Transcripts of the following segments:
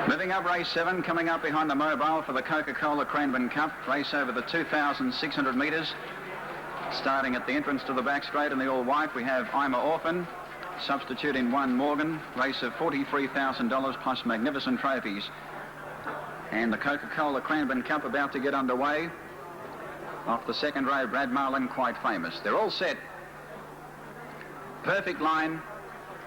Moving up race 7, coming up behind the mobile for the Coca-Cola Cranbourne Cup, race over the 2,600 metres. Starting at the entrance to the back straight in the all-white, we have I'm a Orphan, substitute in 1 Morgan, race of $43,000 plus magnificent trophies. And the Coca-Cola Cranbourne Cup about to get underway. Off the second row, Brad Marlin, Quite Famous. They're all set. Perfect line.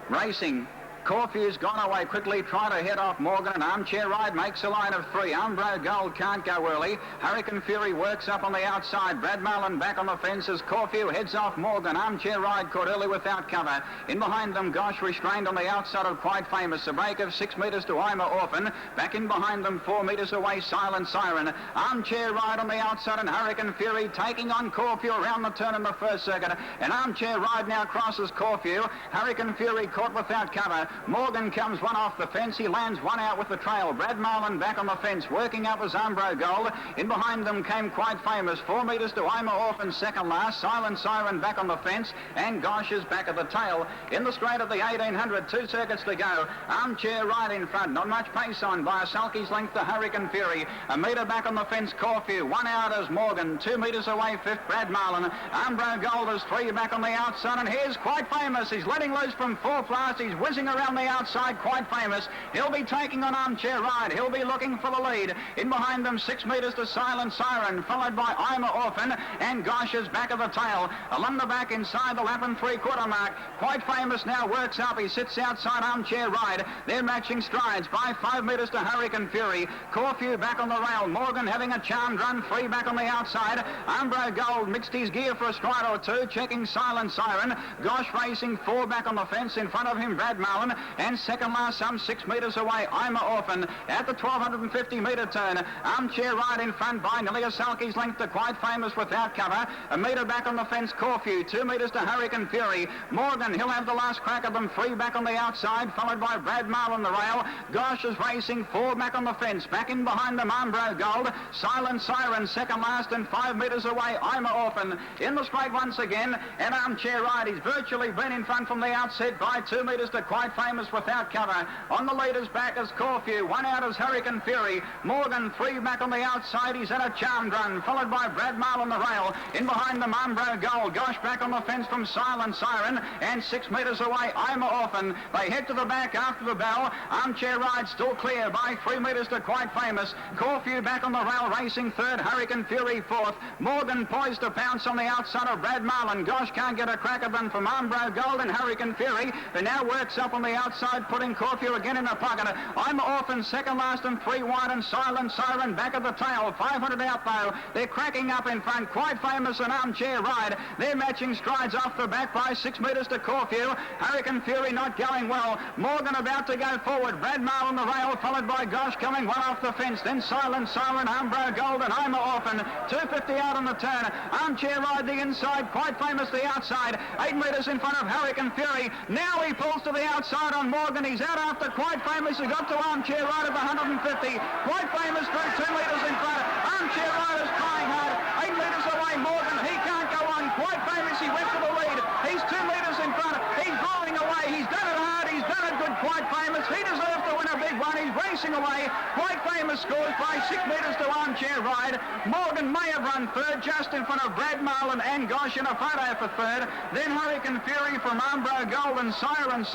Racing. Corfu's gone away quickly, trying to head off Morgan, and Armchair Ride makes a line of 3. Umbro Gold can't go early. Hurricane Fury works up on the outside. Brad Marlin back on the fence as Corfu heads off Morgan. Armchair Ride caught early without cover. In behind them, Gosh restrained on the outside of Quite Famous. A break of 6 metres to I'm a Orphan. Back in behind them, 4 metres away, Silent Siren. Armchair Ride on the outside and Hurricane Fury taking on Corfu around the turn in the first circuit. And Armchair Ride now crosses Corfu. Hurricane Fury caught without cover. Morgan comes one off the fence. He lands one out with the trail. Brad Marlin back on the fence. Working up was Umbro Gold. In behind them came Quite Famous. 4 metres to I'm a Orphan, second last. Silent Siren back on the fence. And Gosh is back at the tail. In the straight of the 1800, 2 circuits to go. Armchair Ride in front. Not much pace on by a sulky's length to Hurricane Fury. A metre back on the fence, Corfu. 1 out as Morgan. 2 metres away, 5th, Brad Marlin. Umbro Gold is 3 back on the outside. And here's Quite Famous. He's letting loose from 4th last. He's whizzing around the outside, Quite Famous. He'll be taking on Armchair Ride. He'll be looking for the lead. In behind them, 6 metres to Silent Siren, followed by I'm a Orphan, and Gosh is back of the tail. Along the back inside the lap and 3/4 mark. Quite Famous now works up. He sits outside Armchair Ride. They're matching strides by 5 metres to Hurricane Fury. Corfu back on the rail. Morgan having a charmed run, 3 back on the outside. Umbro Gold mixed his gear for a stride or 2, checking Silent Siren. Gosh racing 4 back on the fence. In front of him, Brad Marlin. And second last, some 6 metres away, I'm a Orphan. At the 1,250 metre turn, Armchair Ride in front by nearly a sulky's length to Quite Famous without cover. A metre back on the fence, Corfu. 2 metres to Hurricane Fury. Morgan, he'll have the last crack of them. 3 back on the outside, followed by Brad Marlin the rail. Gosh is racing 4 back on the fence. Back in behind them, Umbro Gold. Silent Siren, second last, and 5 metres away, I'm a Orphan. In the straight once again, and Armchair Ride. He's virtually been in front from the outset by 2 metres to Quite Famous without cover. On the leader's back is Corfu. 1 out is Hurricane Fury. Morgan 3 back on the outside. He's at a charmed run, followed by Brad Marlin the rail. In behind them, Umbro Gold. Gosh back on the fence from Silent Siren, and 6 metres away, I'm a Orphan. They head to the back after the bell. Armchair Ride still clear by 3 metres to Quite Famous. Corfu back on the rail, racing 3rd. Hurricane Fury 4th. Morgan poised to pounce on the outside of Brad Marlin. Gosh can't get a crack of them from Umbro Gold and Hurricane Fury. They now works up on the outside, putting Corfu again in the pocket. I'm a Orphan, second last and 3 wide, and Silent Siren back at the tail. 500 out though. They're cracking up in front. Quite Famous and Armchair Ride. They're matching strides off the back by 6 metres to Corfu. Hurricane Fury not going well. Morgan about to go forward. Brad Marlin the rail, followed by Gosh coming one off the fence. Then Silent Siren, Umbro Gold, and I'm a Orphan. 250 out on the turn. Armchair Ride the inside. Quite Famous the outside. 8 metres in front of Hurricane Fury. Now he pulls to the outside on Morgan. He's out after Quite Famous. He got to Armchair Ride at the 150. Quite Famous drew 2 metres in front. Armchair Ride is trying hard. 8 metres away, Morgan. He can't go on. Quite Famous, he went for the lead. He's 2 metres in front. He's rolling away. He's done it hard. He's done it good. Quite Famous. He deserves to win a big one. He's racing away. Quite Famous scores by 6 metres to Armchair Ride. Morgan may have run 3rd, just in front of Brad Marlin and Gosh in a photo for 3rd. Then Hurricane Fury from Umbro Gold and Siren.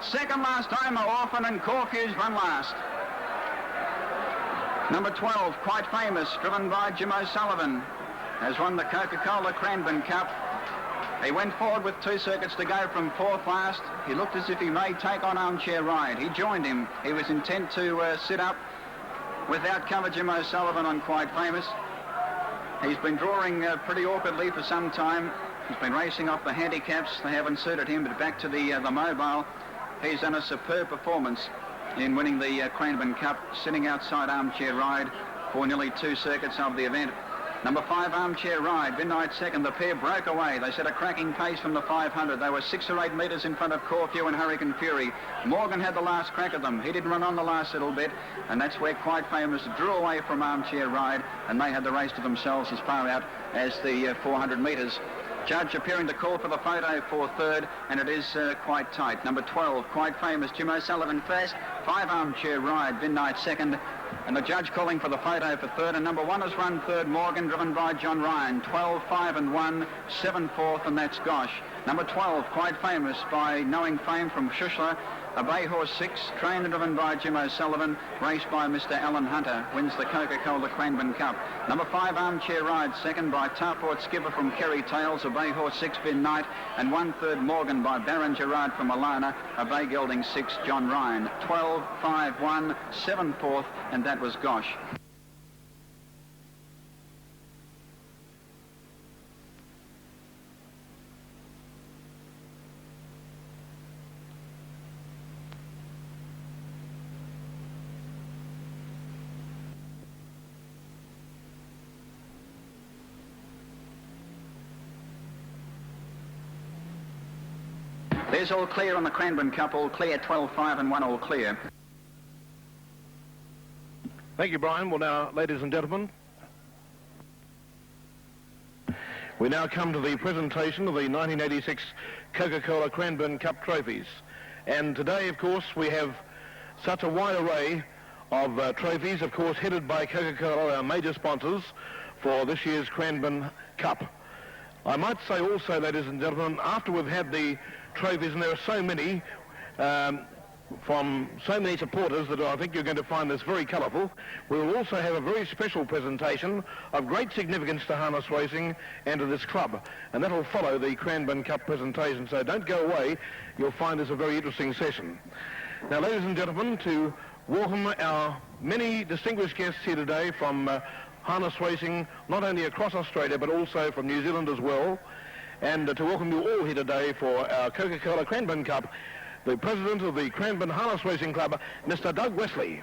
Second last, I'm a Orphan, and Corfu's run last. Number 12, Quite Famous, driven by Jim O'Sullivan, has won the Coca-Cola Cranbourne Cup. He went forward with 2 circuits to go from 4th last. He looked as if he may take on Armchair Ride. He joined him. He was intent to sit up without cover, Jim O'Sullivan on Quite Famous. He's been drawing pretty awkwardly for some time. He's been racing off the handicaps. They haven't suited him, but back to the mobile. He's done a superb performance in winning the Cranbourne Cup, sitting outside Armchair Ride for nearly 2 circuits of the event. Number 5, Armchair Ride, Midnight second. The pair broke away. They set a cracking pace from the 500. They were 6 or 8 metres in front of Corfu and Hurricane Fury. Morgan had the last crack of them. He didn't run on the last little bit, and that's where Quite Famous drew away from Armchair Ride, and they had the race to themselves as far out as the 400 metres. Judge appearing to call for the photo for third, and it is quite tight. Number 12, Quite Famous, Jim O'Sullivan first, 5 Armchair Ride, Midnight second, and the judge calling for the photo for third, and number 1 has run third, Morgan, driven by John Ryan, 12, 5 and 1, 7 fourth, and that's Gosh. Number 12, Quite Famous by Knowing Fame from Schussler, a bay horse 6, trained and driven by Jim O'Sullivan, raced by Mr. Alan Hunter, wins the Coca-Cola Cranbourne Cup. Number 5, Armchair Ride, second by Tarport Skipper from Kerry Tales, a bay horse 6, Bin Knight, and 1/3 Morgan by Baron Gerard from Alana, a bay gelding 6, John Ryan. 12, 5, 1, 7 fourth, and that was Gosh. There's all clear on the Cranbourne Cup, all clear, 12, 5 and 1 all clear. Thank you, Brian. Well, now, ladies and gentlemen, we now come to the presentation of the 1986 Coca-Cola Cranbourne Cup trophies. And today, of course, we have such a wide array of trophies, of course, headed by Coca-Cola, our major sponsors for this year's Cranbourne Cup. I might say also, ladies and gentlemen, after we've had the trophies, and there are so many from so many supporters that I think you're going to find this very colourful, we will also have a very special presentation of great significance to harness racing and to this club, and that will follow the Cranbourne Cup presentation, so don't go away. You'll find this a very interesting session. Now, ladies and gentlemen, to welcome our many distinguished guests here today from harness racing, not only across Australia but also from New Zealand as well, and to welcome you all here today for our Coca-Cola Cranbourne Cup, the president of the Cranbourne Harness Racing Club, Mr. Doug Wesley.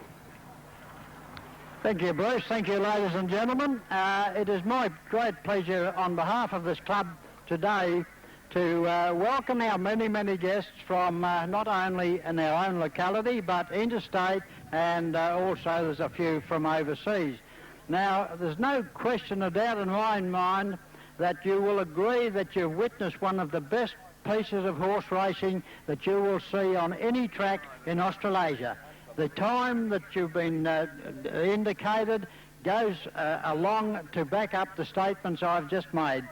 Thank you, Bruce. Thank you, ladies and gentlemen. It is my great pleasure on behalf of this club today to welcome our many, many guests from not only in our own locality but interstate, and also there's a few from overseas. Now, there's no question or doubt in my mind that you will agree that you've witnessed one of the best pieces of horse racing that you will see on any track in Australasia. The time that you've been indicated goes along to back up the statements I've just made.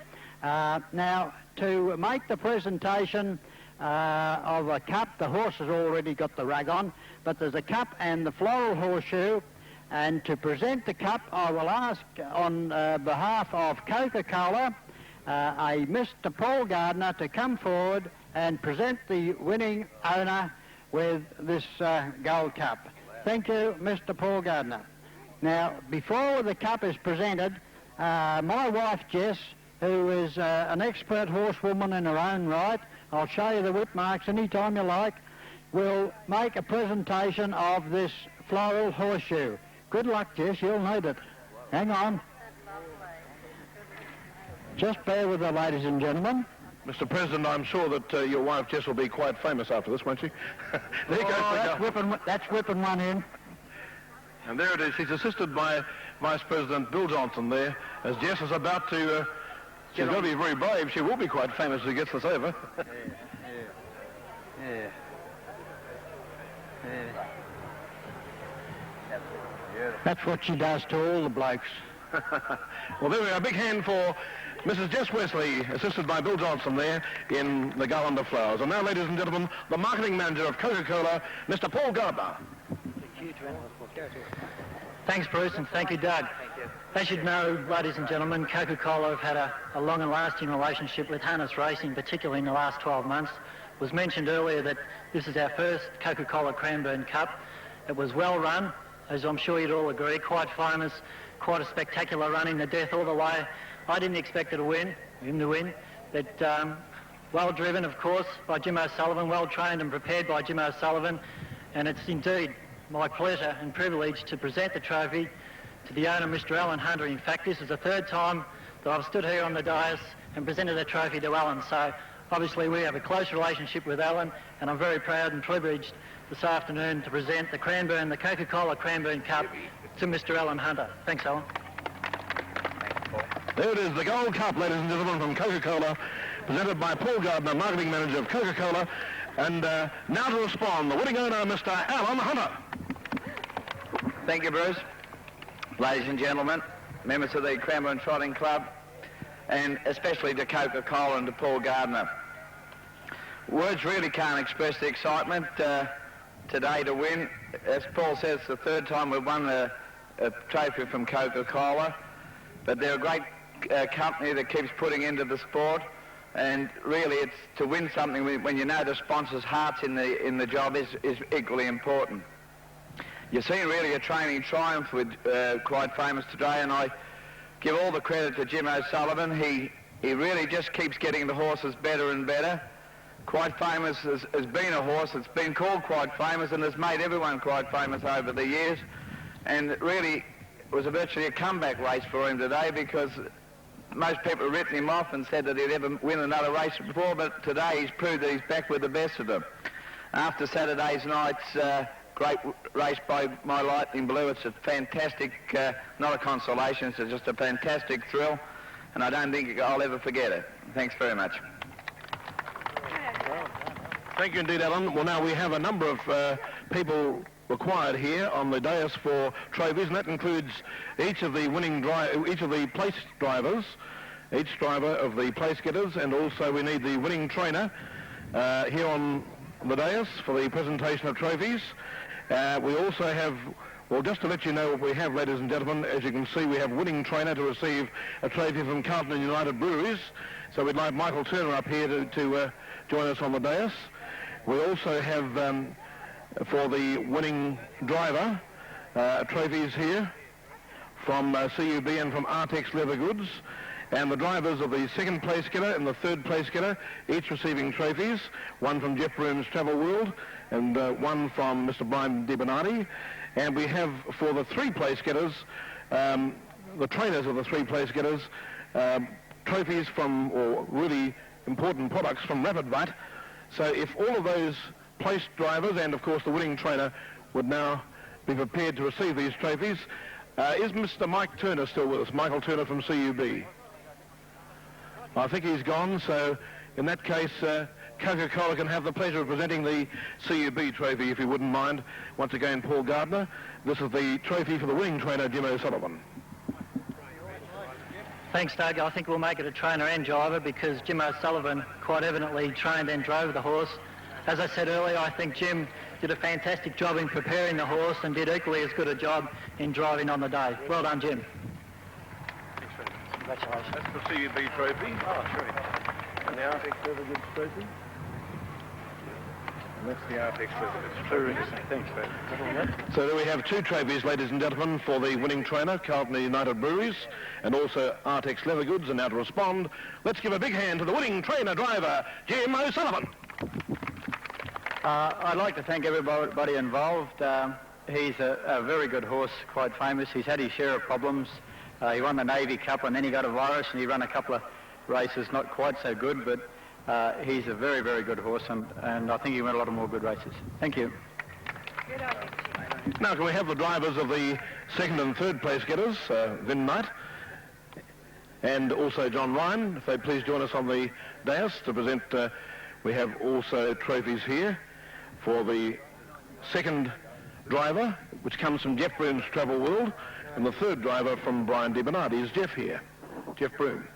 Now, to make the presentation of a cup, the horse has already got the rug on, but there's a cup and the floral horseshoe. And to present the cup, I will ask on behalf of Coca-Cola, a Mr. Paul Gardner to come forward and present the winning owner with this gold cup. Thank you, Mr. Paul Gardner. Now, before the cup is presented, my wife Jess, who is an expert horsewoman in her own right, I'll show you the whip marks anytime you like, will make a presentation of this floral horseshoe. Good luck, Jess, you'll need it. Hang on. Just bear with her, ladies and gentlemen. Mr. President, I'm sure that your wife Jess will be quite famous after this, won't she? There goes the cup. That's whipping one in. And there it is. She's assisted by Vice President Bill Johnson there, as Jess is about to... she's got to be very brave. She will be quite famous as she gets this over. Yeah. That's what she does to all the blokes. Well, there we are. A big hand for Mrs. Jess Wesley, assisted by Bill Johnson there in the garland of flowers. And now, ladies and gentlemen, the marketing manager of Coca-Cola, Mr. Paul Gardner. Thanks, Bruce, and thank you, Doug. As you know, ladies and gentlemen, Coca-Cola have had a long and lasting relationship with harness racing, particularly in the last 12 months. It was mentioned earlier that this is our first Coca-Cola Cranbourne Cup. It was well run, as I'm sure you'd all agree, quite famous, quite a spectacular run in the death all the way. I didn't expect him to win. But well driven, of course, by Jim O'Sullivan, well trained and prepared by Jim O'Sullivan. And it's indeed my pleasure and privilege to present the trophy to the owner, Mr. Alan Hunter. In fact, this is the third time that I've stood here on the dais and presented a trophy to Alan. So obviously we have a close relationship with Alan, and I'm very proud and privileged this afternoon to present the Coca-Cola Cranbourne Cup to Mr. Alan Hunter. Thanks, Alan. There it is, the Gold Cup, ladies and gentlemen, from Coca-Cola. presented by Paul Gardner, Marketing Manager of Coca-Cola. And now to respond, the winning owner, Mr. Alan Hunter. Thank you, Bruce. Ladies and gentlemen, members of the Cranbourne Trotting Club, and especially to Coca-Cola and to Paul Gardner. Words really can't express the excitement today to win. As Paul says, the third time we've won a trophy from Coca-Cola, but they're a great company that keeps putting into the sport, and really it's to win something when you know the sponsors' hearts in the job is equally important. You've seen really a training triumph with Quite Famous today, and I give all the credit to Jim O'Sullivan. He really just keeps getting the horses better and better. Quite Famous has been a horse that's been called Quite Famous and has made everyone quite famous over the years, and really it was virtually a comeback race for him today, because most people have written him off and said that he'd never win another race before, but today he's proved that he's back with the best of them. After Saturday's night's great race by My Lightning Blue, it's a fantastic, not a consolation, it's just a fantastic thrill, and I don't think I'll ever forget it. Thanks very much. Thank you indeed, Alan. Well, now we have a number of people required here on the dais for trophies, and that includes each of the place drivers, each driver of the place getters, and also we need the winning trainer here on the dais for the presentation of trophies. We also have, well, just to let you know what we have, ladies and gentlemen, as you can see, we have winning trainer to receive a trophy from Carlton United Breweries. So we'd like Michael Turner up here to join us on the dais. We also have, for the winning driver, trophies here from CUB and from Artex Leather Goods, and the drivers of the second place getter and the third place getter, each receiving trophies, one from Jeff Broom's Travel World and one from Mr. Brian DiBernardi. And we have, for the three place getters, the trainers of the three place getters, trophies from, or really important products from Rapid Bite. So if all of those place drivers and of course the winning trainer would now be prepared to receive these trophies. Is Mr. Mike Turner still with us? Michael Turner from CUB. I think he's gone, so in that case Coca-Cola can have the pleasure of presenting the CUB trophy, if you wouldn't mind. Once again, Paul Gardner. This is the trophy for the winning trainer, Jim O'Sullivan. Thanks, Doug. I think we'll make it a trainer and driver, because Jim O'Sullivan quite evidently trained and drove the horse. As I said earlier, I think Jim did a fantastic job in preparing the horse and did equally as good a job in driving on the day. Well done, Jim. Congratulations. That's the CUB trophy. Oh, sure. And the Artex Leather Goods trophy. And that's the Artex Leather Goods trophy. Thanks, Dave. So there we have two trophies, ladies and gentlemen, for the winning trainer, Carlton United Breweries, and also Artex Leather Goods. And now to respond, let's give a big hand to the winning trainer driver, Jim O'Sullivan. I'd like to thank everybody involved. He's a very good horse, Quite Famous. He's had his share of problems. He won the Navy Cup and then he got a virus and he ran a couple of races not quite so good, but he's a very, very good horse, and I think he won a lot of more good races. Thank you. Now can we have the drivers of the second and third place getters, Vin Knight and also John Ryan, if they please join us on the dais to present. We have also trophies here for the second driver, which comes from Jeff Broom's Travel World, and the third driver from Brian DiBernardi. Is Jeff here? Jeff Broom.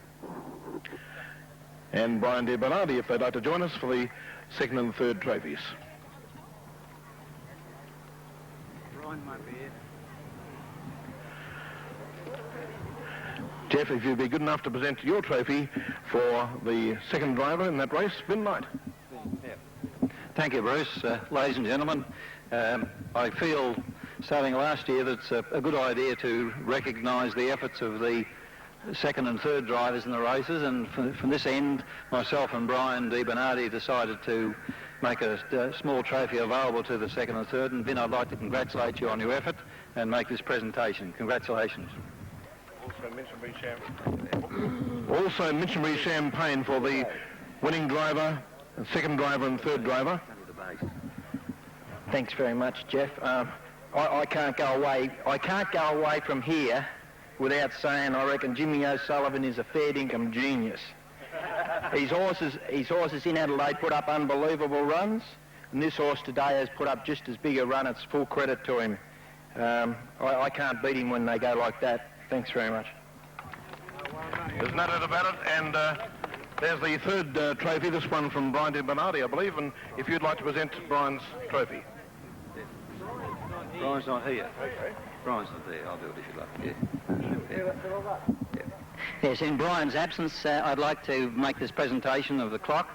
And Brian DiBernardi, if they'd like to join us for the second and third trophies. Brian might be here. Jeff, if you'd be good enough to present your trophy for the second driver in that race, Vin Knight. Thank you, Bruce. Ladies and gentlemen, I feel, starting last year, that it's a good idea to recognise the efforts of the second and third drivers in the races, and from this end, myself and Brian DiBernardi decided to make a small trophy available to the second and third. And Vin, I'd like to congratulate you on your effort and make this presentation. Congratulations. Also missionary champagne for the winning driver, second driver and third driver. Thanks very much, Jeff. I can't go away. I can't go away from here without saying I reckon Jimmy O'Sullivan is a fair dinkum genius. His horses in Adelaide put up unbelievable runs, and this horse today has put up just as big a run. It's full credit to him. I can't beat him when they go like that. Thanks very much. There's no doubt about it, and there's the third trophy, this one from Brian De Bernardi, I believe, and if you'd like to present Brian's trophy. Brian's not here. Okay. Brian's not there. I'll do it if you like. Yeah. Yes, in Brian's absence, I'd like to make this presentation of the clock.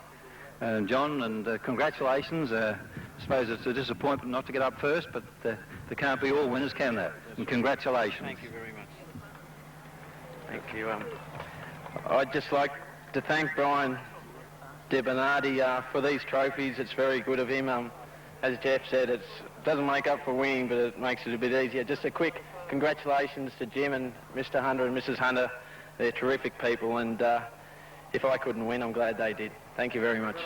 John, and congratulations. I suppose it's a disappointment not to get up first, but there can't be all winners, can there? And congratulations. Thank you very much. Thank you. I'd just like to thank Brian De Bernardi for these trophies. It's very good of him. As Jeff said, it doesn't make up for winning, but it makes it a bit easier. Just a quick congratulations to Jim and Mr. Hunter and Mrs. Hunter. They're terrific people, and if I couldn't win, I'm glad they did. Thank you very much.